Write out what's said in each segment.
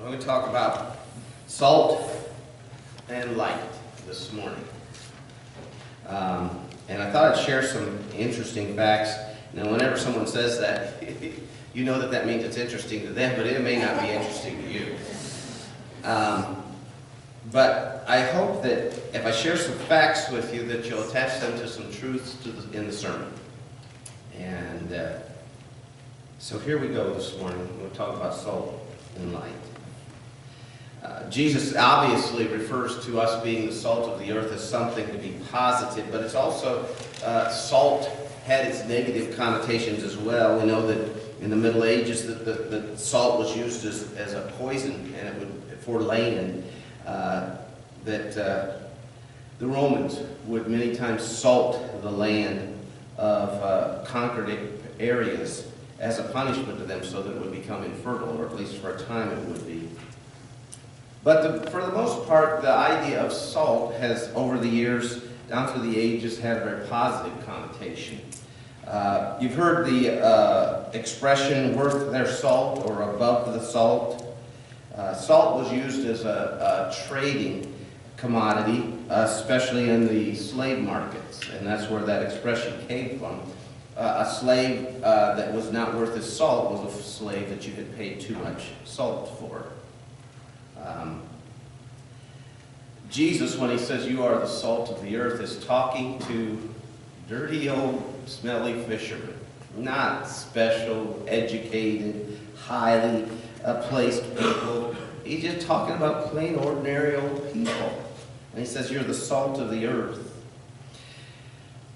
We're going to talk about salt and light this morning. And I thought I'd share some interesting facts. Now, whenever someone says that, you know that means it's interesting to them, but it may not be interesting to you. But I hope that if I share some facts with you, that you'll attach them to some truths in the sermon. And so here we go this morning. We'll talk about salt and light. Jesus obviously refers to us being the salt of the earth as something to be positive, but it's also, salt had its negative connotations as well. We know that in the Middle Ages that salt was used as a poison, and it would, for laying, that the Romans would many times salt the land of conquered areas as a punishment to them so that it would become infertile, or at least for a time it would be. But for the most part, the idea of salt has, over the years, down through the ages, had a very positive connotation. You've heard the expression, worth their salt, or above the salt. Salt was used as a trading commodity, especially in the slave markets, and that's where that expression came from. A slave that was not worth his salt was a slave that you had paid too much salt for. Jesus, when he says you are the salt of the earth, is talking to dirty old smelly fishermen, not special, educated, highly placed people. He's just talking about plain, ordinary old people. And he says you're the salt of the earth.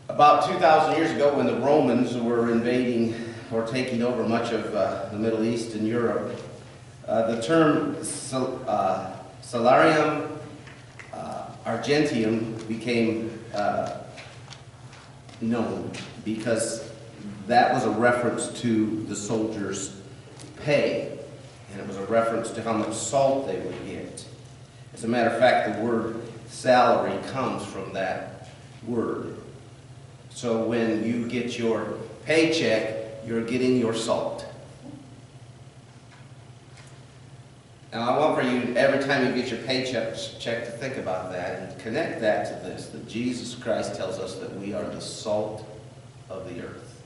About 2,000 years ago, when the Romans were invading or taking over much of the Middle East and Europe, the term salarium argentium became known because that was a reference to the soldiers' pay, and it was a reference to how much salt they would get. As a matter of fact, the word salary comes from that word. So when you get your paycheck, you're getting your salt. Now, I want for you, every time you get your paycheck, to think about that and connect that to this, that Jesus Christ tells us that we are the salt of the earth.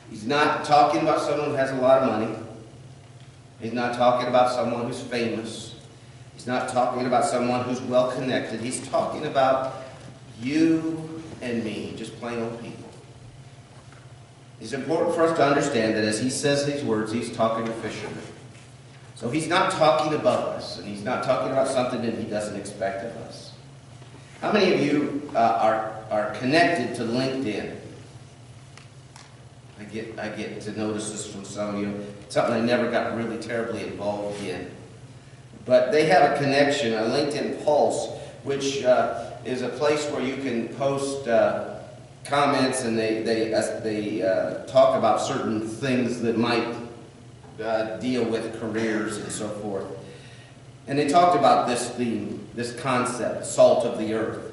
He's not talking about someone who has a lot of money. He's not talking about someone who's famous. He's not talking about someone who's well-connected. He's talking about you and me, just plain old people. It's important for us to understand that as he says these words, he's talking to fishermen. So he's not talking above us, and he's not talking about something that he doesn't expect of us. How many of you are connected to LinkedIn? I get to notice this from some of you. It's something I never got really terribly involved in. But they have a connection, a LinkedIn Pulse, which is a place where you can post comments, and they talk about certain things that might deal with careers and so forth. And they talked about this theme, this concept, salt of the earth.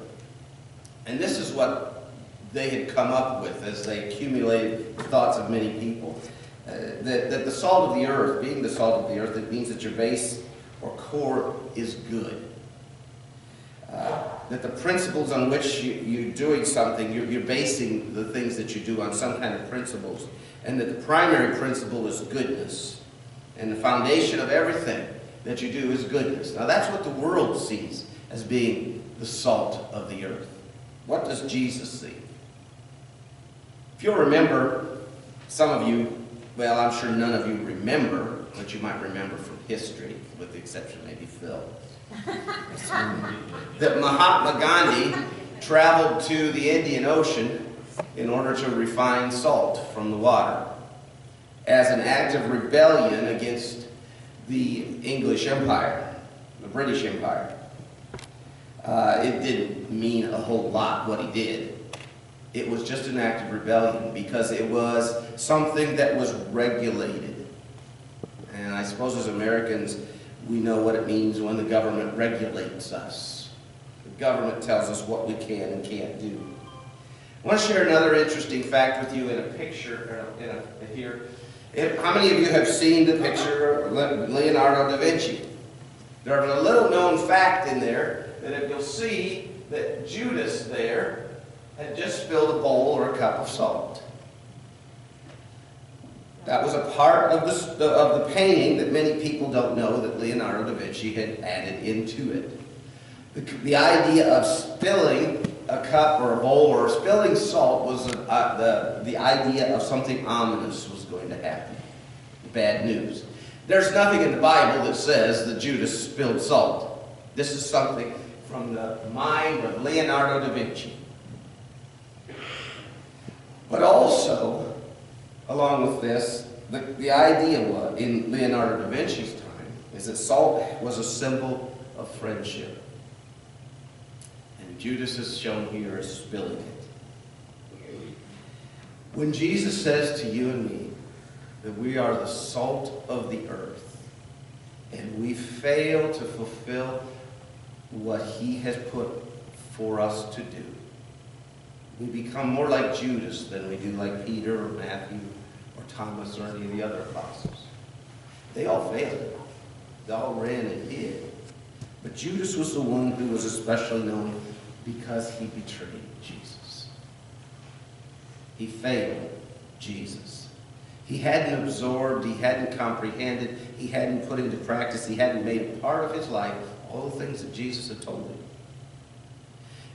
And this is what they had come up with as they accumulated the thoughts of many people. That the salt of the earth, being the salt of the earth, it means that your base or core is good. That the principles on which you're doing something, you're basing the things that you do on some kind of principles. And that the primary principle is goodness. And the foundation of everything that you do is goodness. Now that's what the world sees as being the salt of the earth. What does Jesus see? If you'll remember, some of you, well, I'm sure none of you remember, but you might remember from history, with the exception maybe Phil, that Mahatma Gandhi traveled to the Indian Ocean in order to refine salt from the water as an act of rebellion against the English Empire, the British Empire. It didn't mean a whole lot what he did. It was just an act of rebellion because it was something that was regulated. And I suppose as Americans, we know what it means when the government regulates us. The government tells us what we can and can't do. I want to share another interesting fact with you in a picture here. How many of you have seen the picture of Leonardo da Vinci? There's a little known fact in there that if you'll see that Judas there had just spilled a bowl or a cup of salt. That was a part of the painting that many people don't know that Leonardo da Vinci had added into it. The idea of spilling a cup or a bowl or spilling salt was the idea of something ominous was going to happen. Bad news. There's nothing in the Bible that says that Judas spilled salt. This is something from the mind of Leonardo da Vinci. But also, along with this, the idea in Leonardo da Vinci's time is that salt was a symbol of friendship. And Judas is shown here as spilling it. When Jesus says to you and me that we are the salt of the earth, and we fail to fulfill what he has put for us to do, we become more like Judas than we do like Peter or Matthew or Thomas or any of the other apostles. They all failed. They all ran and hid. But Judas was the one who was especially known because he betrayed Jesus. He failed Jesus. He hadn't absorbed, he hadn't comprehended, he hadn't put into practice, he hadn't made a part of his life all the things that Jesus had told him.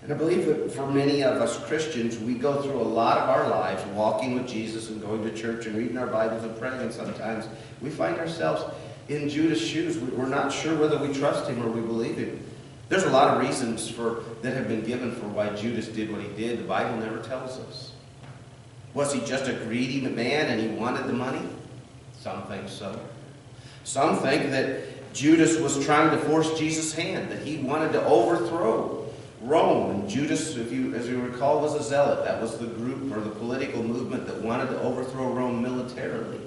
And I believe that for many of us Christians, we go through a lot of our lives walking with Jesus and going to church and reading our Bibles and praying, and sometimes we find ourselves in Judas' shoes. We're not sure whether we trust him or we believe him. There's a lot of reasons that have been given for why Judas did what he did. The Bible never tells us. Was he just a greedy man and he wanted the money? Some think so. Some think that Judas was trying to force Jesus' hand, that he wanted to overthrow Rome. And Judas, as you recall, was a zealot. That was the group or the political movement that wanted to overthrow Rome militarily.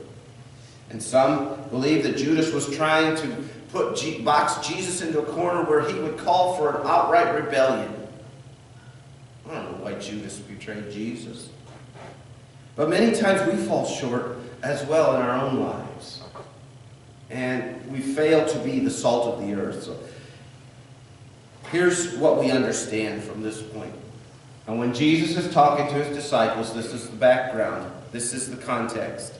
And some believe that Judas was trying to box Jesus into a corner where he would call for an outright rebellion. I don't know why Judas betrayed Jesus. But many times we fall short as well in our own lives. And we fail to be the salt of the earth. So here's what we understand from this point. And when Jesus is talking to his disciples, this is the background. This is the context.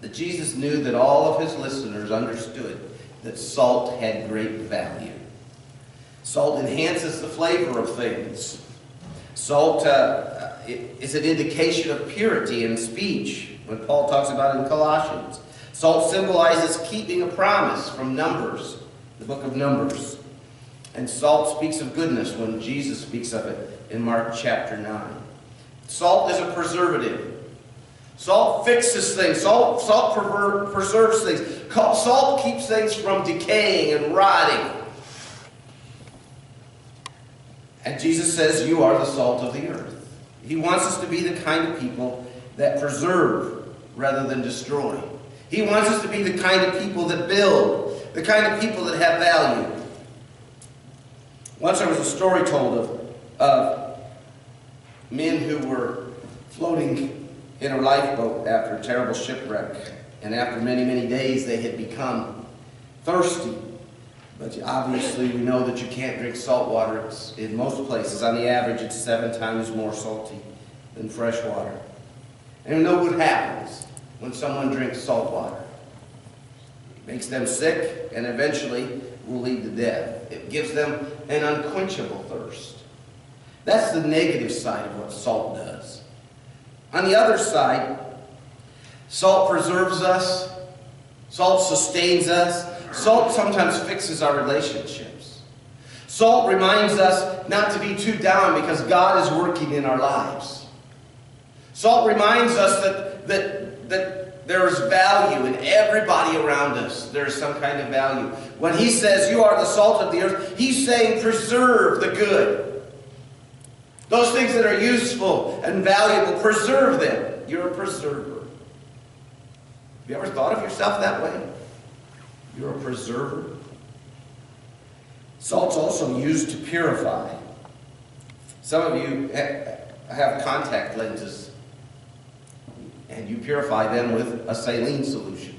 That Jesus knew that all of his listeners understood that salt had great value. Salt enhances the flavor of things. Salt is an indication of purity in speech, when Paul talks about it in Colossians. Salt symbolizes keeping a promise from Numbers, the book of Numbers. And salt speaks of goodness when Jesus speaks of it in Mark chapter 9. Salt is a preservative. Salt fixes things. Salt preserves things. Salt keeps things from decaying and rotting. And Jesus says, you are the salt of the earth. He wants us to be the kind of people that preserve rather than destroy. He wants us to be the kind of people that build, the kind of people that have value. Once there was a story told of men who were floating in a lifeboat after a terrible shipwreck. And after many, many days, they had become thirsty. But obviously, we know that you can't drink salt water. In most places, on the average, it's 7 times more salty than fresh water. And we know what happens when someone drinks salt water. It makes them sick and eventually will lead to death. It gives them an unquenchable thirst. That's the negative side of what salt does. On the other side, salt preserves us. Salt sustains us. Salt sometimes fixes our relationships. Salt reminds us not to be too down because God is working in our lives. Salt reminds us that there is value in everybody around us. There is some kind of value. When he says you are the salt of the earth, he's saying preserve the good. Those things that are useful and valuable, preserve them. You're a preserver. Have you ever thought of yourself that way? You're a preserver. Salt's also used to purify. Some of you have contact lenses. and you purify them with a saline solution.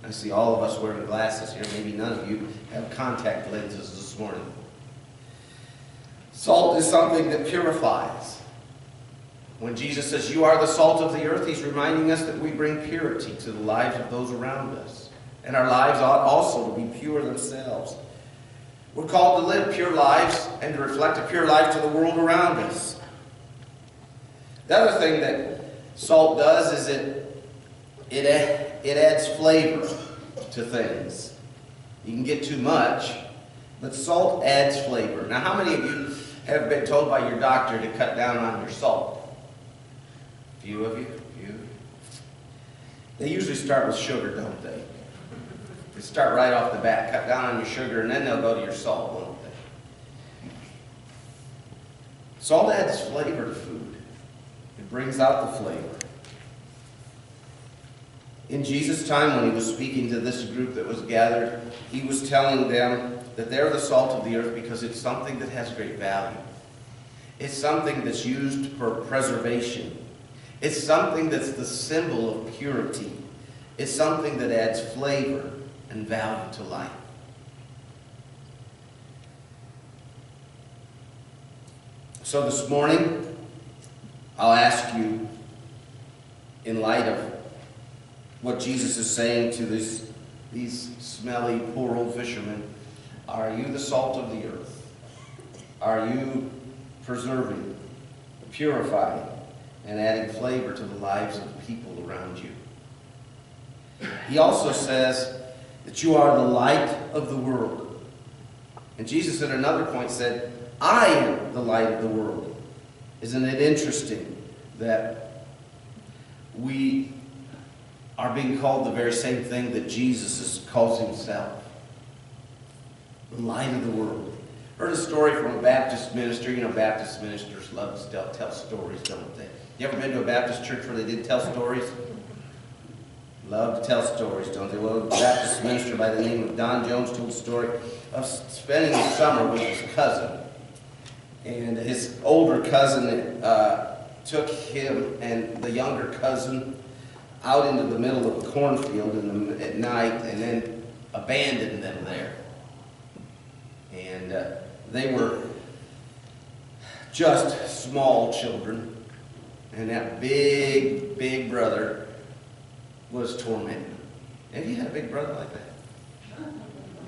I see all of us wearing glasses here. Maybe none of you have contact lenses this morning. Salt is something that purifies. When Jesus says, "You are the salt of the earth," he's reminding us that we bring purity to the lives of those around us. And our lives ought also to be pure themselves. We're called to live pure lives and to reflect a pure life to the world around us. The other thing that salt does is it adds flavor to things. You can get too much, but salt adds flavor. Now, how many of you have been told by your doctor to cut down on your salt? A few of you? Few. They usually start with sugar, don't they? They start right off the bat, cut down on your sugar, and then they'll go to your salt, won't they? Salt adds flavor to food. It brings out the flavor. In Jesus' time, when he was speaking to this group that was gathered, he was telling them that they're the salt of the earth because it's something that has great value. It's something that's used for preservation. It's something that's the symbol of purity. It's something that adds flavor and value to life. So this morning, I'll ask you, in light of what Jesus is saying to these smelly, poor old fishermen, are you the salt of the earth? Are you preserving, purifying, and adding flavor to the lives of the people around you? He also says that you are the light of the world. And Jesus at another point said, "I am the light of the world." Isn't it interesting that we are being called the very same thing that Jesus calls himself? The light of the world. Heard a story from a Baptist minister. You know, Baptist ministers love to tell stories, don't they? You ever been to a Baptist church where they did tell stories? Love to tell stories, don't they? Well, a Baptist minister by the name of Don Jones told a story of spending the summer with his cousin. And his older cousin took him and the younger cousin out into the middle of a cornfield at night and then abandoned them there. And they were just small children. And that big, big brother was tormenting them. Have you had a big brother like that?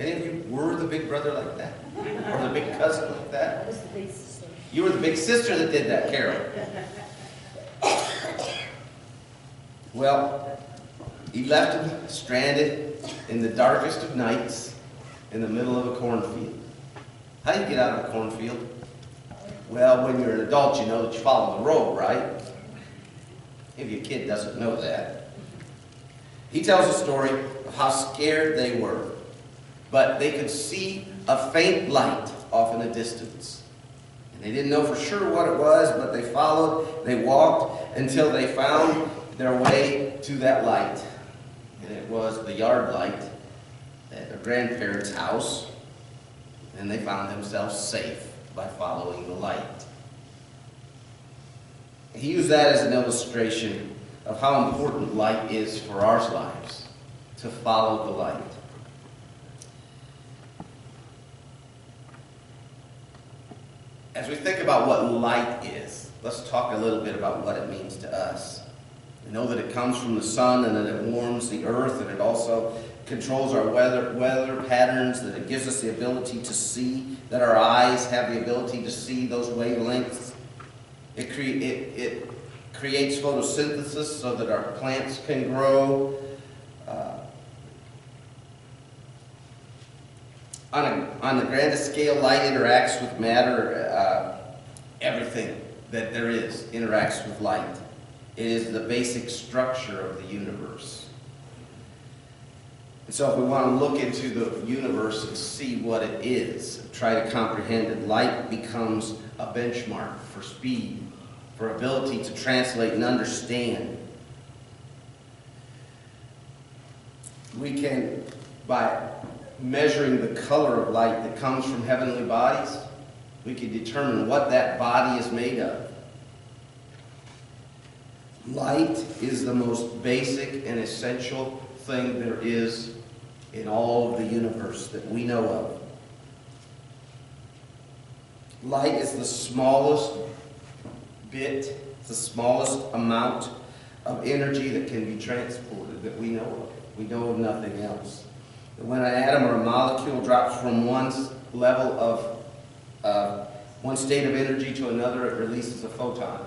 Any of you were the big brother like that? Or the big cousin like that? I was the big sister. You were the big sister that did that, Carol. Well, he left him stranded in the darkest of nights in the middle of a cornfield. How do you get out of a cornfield? Well, when you're an adult, you know that you follow the road, right? If your kid doesn't know that. He tells a story of how scared they were, but they could see a faint light off in the distance. And they didn't know for sure what it was, but they followed, they walked until they found their way to that light. And it was the yard light at their grandparents' house. And they found themselves safe by following the light. He used that as an illustration of how important light is for our lives, to follow the light. As we think about what light is, let's talk a little bit about what it means to us. We know that it comes from the sun and that it warms the earth, and it also controls our weather patterns, that it gives us the ability to see, that our eyes have the ability to see those wavelengths. It creates photosynthesis so that our plants can grow. On the grandest scale, light interacts with matter. Everything that there is interacts with light. It is the basic structure of the universe. And so if we want to look into the universe and see what it is, try to comprehend it, light becomes a benchmark for speed, for ability to translate and understand. We can, by measuring the color of light that comes from heavenly bodies, we can determine what that body is made of. Light is the most basic and essential thing there is in all of the universe that we know of. Light is the smallest bit, the smallest amount of energy that can be transported that we know of. We know of nothing else. When an atom or a molecule drops from one level of one state of energy to another, it releases a photon.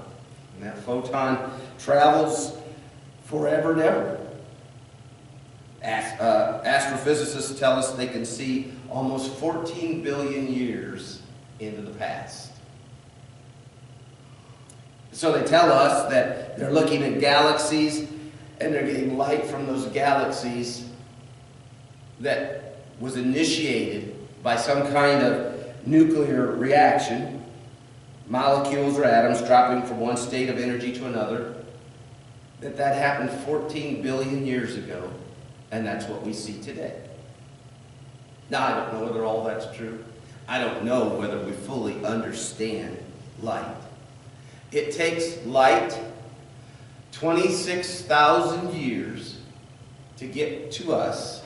And that photon travels forever and ever. Astrophysicists tell us they can see almost 14 billion years into the past. So they tell us that they're looking at galaxies and they're getting light from those galaxies that was initiated by some kind of nuclear reaction, molecules or atoms dropping from one state of energy to another, that happened 14 billion years ago, and that's what we see today. Now, I don't know whether all that's true. I don't know whether we fully understand light. It takes light 26,000 years to get to us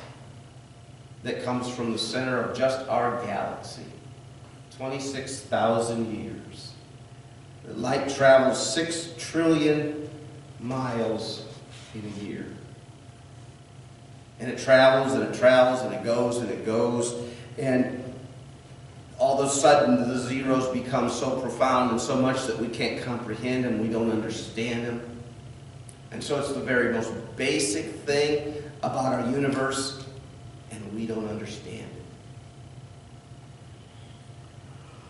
that comes from the center of just our galaxy. 26,000 years. The light travels 6 trillion miles in a year. And it travels and it travels and it goes and it goes. And all of a sudden the zeros become so profound and so much that we can't comprehend them, we don't understand them. And so it's the very most basic thing about our universe, and we don't understand it.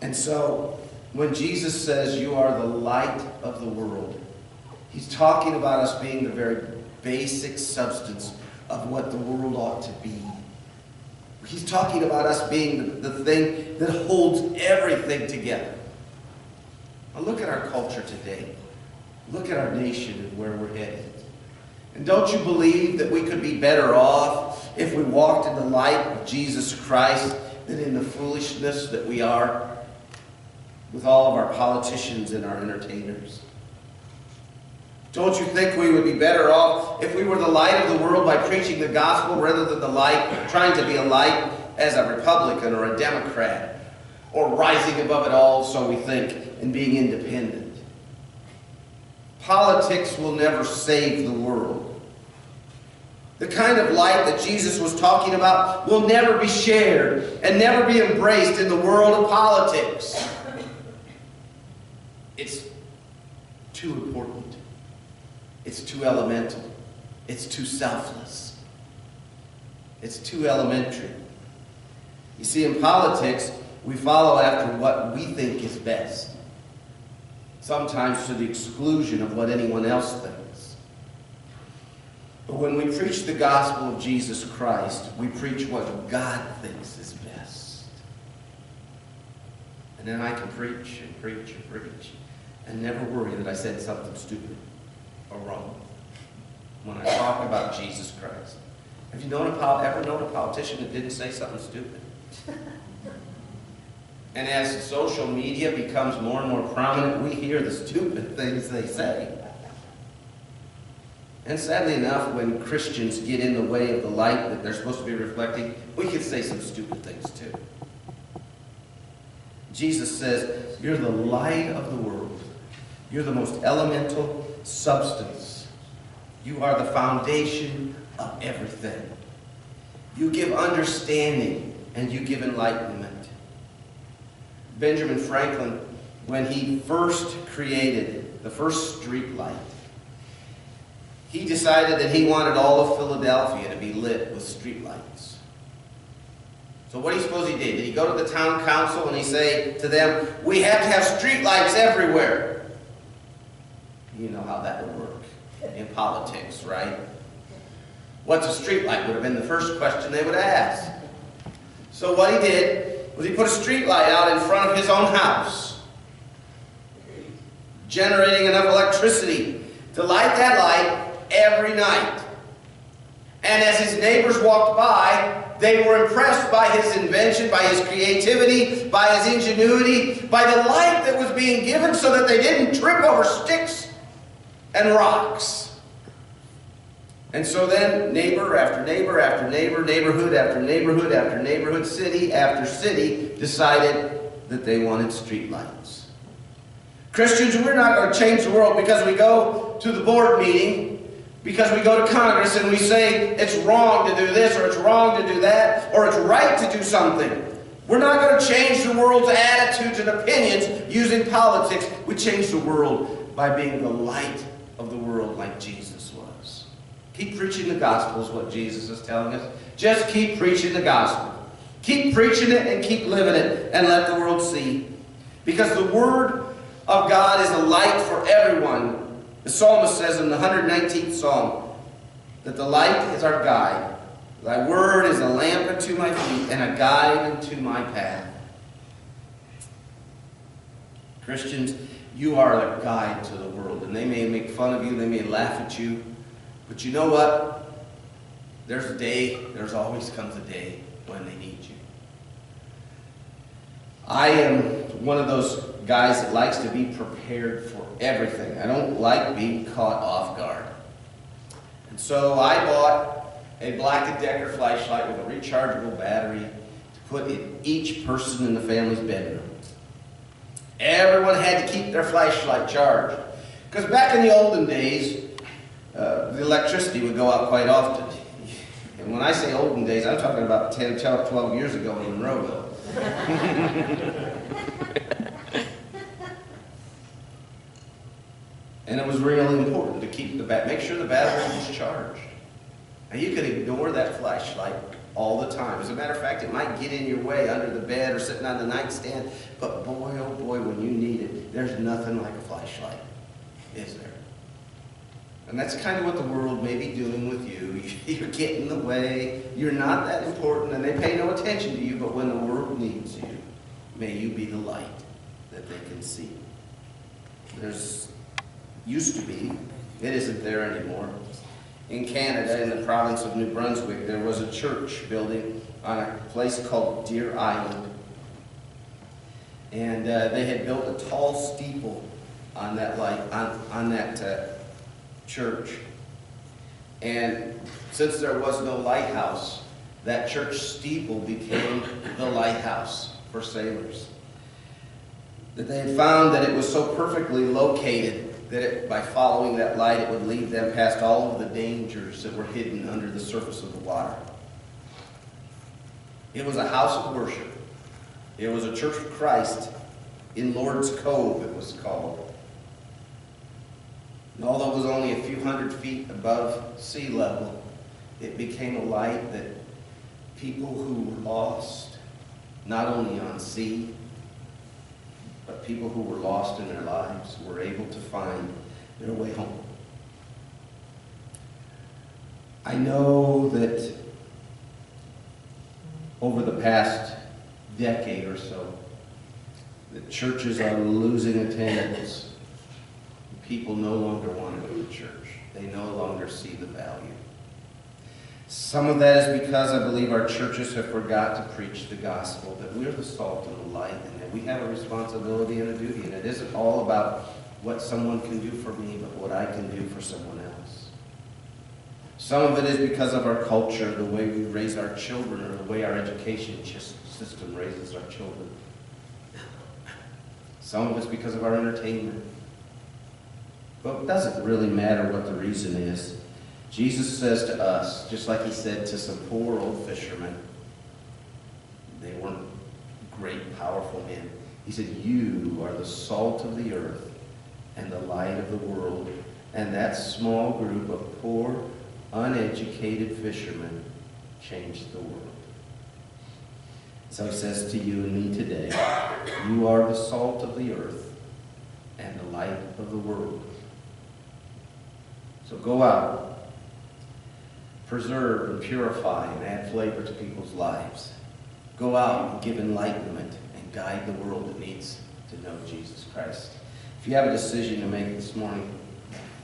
And so when Jesus says you are the light of the world, he's talking about us being the very basic substance of what the world ought to be. He's talking about us being the thing that holds everything together. Now look at our culture today. Look at our nation and where we're headed. And don't you believe that we could be better off if we walked in the light of Jesus Christ than in the foolishness that we are with all of our politicians and our entertainers? Don't you think we would be better off if we were the light of the world by preaching the gospel rather than the light, trying to be a light as a Republican or a Democrat, or rising above it all, so we think, and being independent? Politics will never save the world. The kind of light that Jesus was talking about will never be shared and never be embraced in the world of politics. It's too important. It's too elemental. It's too selfless. It's too elementary. You see, in politics, we follow after what we think is best, sometimes to the exclusion of what anyone else thinks. But when we preach the gospel of Jesus Christ, we preach what God thinks is best. And then I can preach and preach and preach and never worry that I said something stupid or wrong when I talk about Jesus Christ. Have you ever known a politician that didn't say something stupid? And as social media becomes more and more prominent, we hear the stupid things they say. And sadly enough, when Christians get in the way of the light that they're supposed to be reflecting, we can say some stupid things too. Jesus says, you're the light of the world. You're the most elemental substance. You are the foundation of everything. You give understanding and you give enlightenment. Benjamin Franklin, when he first created the first street light, he decided that he wanted all of Philadelphia to be lit with street lights. So what do you suppose he did? Did he go to the town council and he say to them, we have to have street lights everywhere? You know how that would work in politics, right? What's a street light would have been the first question they would ask. So what he did was he put a street light out in front of his own house, generating enough electricity to light that light every night. And as his neighbors walked by, they were impressed by his invention, by his creativity, by his ingenuity, by the light that was being given so that they didn't trip over sticks and rocks. And so then neighbor after neighbor after neighbor, neighborhood after neighborhood after neighborhood, city after city decided that they wanted street lights. Christians, we're not going to change the world because we go to the board meeting, because we go to Congress and we say it's wrong to do this or it's wrong to do that or it's right to do something. We're not going to change the world's attitudes and opinions using politics. We change the world by being the light of the world like Jesus was. Keep preaching the gospel is what Jesus is telling us. Just keep preaching the gospel. Keep preaching it and keep living it and let the world see. Because the Word of God is a light for everyone. The psalmist says in the 119th Psalm that the light is our guide. Thy word is a lamp unto my feet and a guide unto my path. Christians, you are a guide to the world. And they may make fun of you, they may laugh at you. But you know what? There's always comes a day when they need you. I am one of those guys that likes to be prepared for everything. I don't like being caught off guard. And so I bought a Black & Decker flashlight with a rechargeable battery to put in each person in the family's bedroom. Everyone had to keep their flashlight charged. Because back in the olden days, the electricity would go out quite often. And when I say olden days, I'm talking about 10, 12 years ago in Monroeville. And it was really important to keep make sure the battery was charged. Now you can ignore that flashlight all the time. As a matter of fact, it might get in your way under the bed or sitting on the nightstand. But boy, oh boy, when you need it, there's nothing like a flashlight, is there? And that's kind of what the world may be doing with you. You're getting in the way. You're not that important, and they pay no attention to you. But when the world needs you, may you be the light that they can see. Used to be, it isn't there anymore. In Canada, in the province of New Brunswick, there was a church building on a place called Deer Island. And they had built a tall steeple on that church. And since there was no lighthouse, that church steeple became the lighthouse for sailors. That they had found that it was so perfectly located that by following that light, it would lead them past all of the dangers that were hidden under the surface of the water. It was a house of worship. It was a church of Christ in Lord's Cove, it was called. And although it was only a few hundred feet above sea level, it became a light that people who were lost, not only on sea, but people who were lost in their lives were able to find their way home. I know that over the past decade or so, that churches are losing attendance. People no longer want to go to church. They no longer see the value. Some of that is because I believe our churches have forgot to preach the gospel, that we're the salt and the light, and that we have a responsibility and a duty. And it isn't all about what someone can do for me, but what I can do for someone else. Some of it is because of our culture, the way we raise our children, or the way our education system raises our children. Some of it's because of our entertainment. But it doesn't really matter what the reason is. Jesus says to us, just like he said to some poor old fishermen, they weren't great, powerful men. He said, you are the salt of the earth and the light of the world. And that small group of poor, uneducated fishermen changed the world. So he says to you and me today, you are the salt of the earth and the light of the world. So go out. Preserve and purify and add flavor to people's lives. Go out and give enlightenment and guide the world that needs to know Jesus Christ. If you have a decision to make this morning,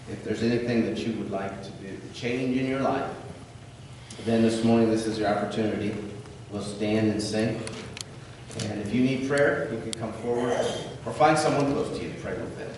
if there's anything that you would like to do, change in your life, then this morning this is your opportunity. We'll stand and sing. And if you need prayer, you can come forward or find someone close to you to pray with them.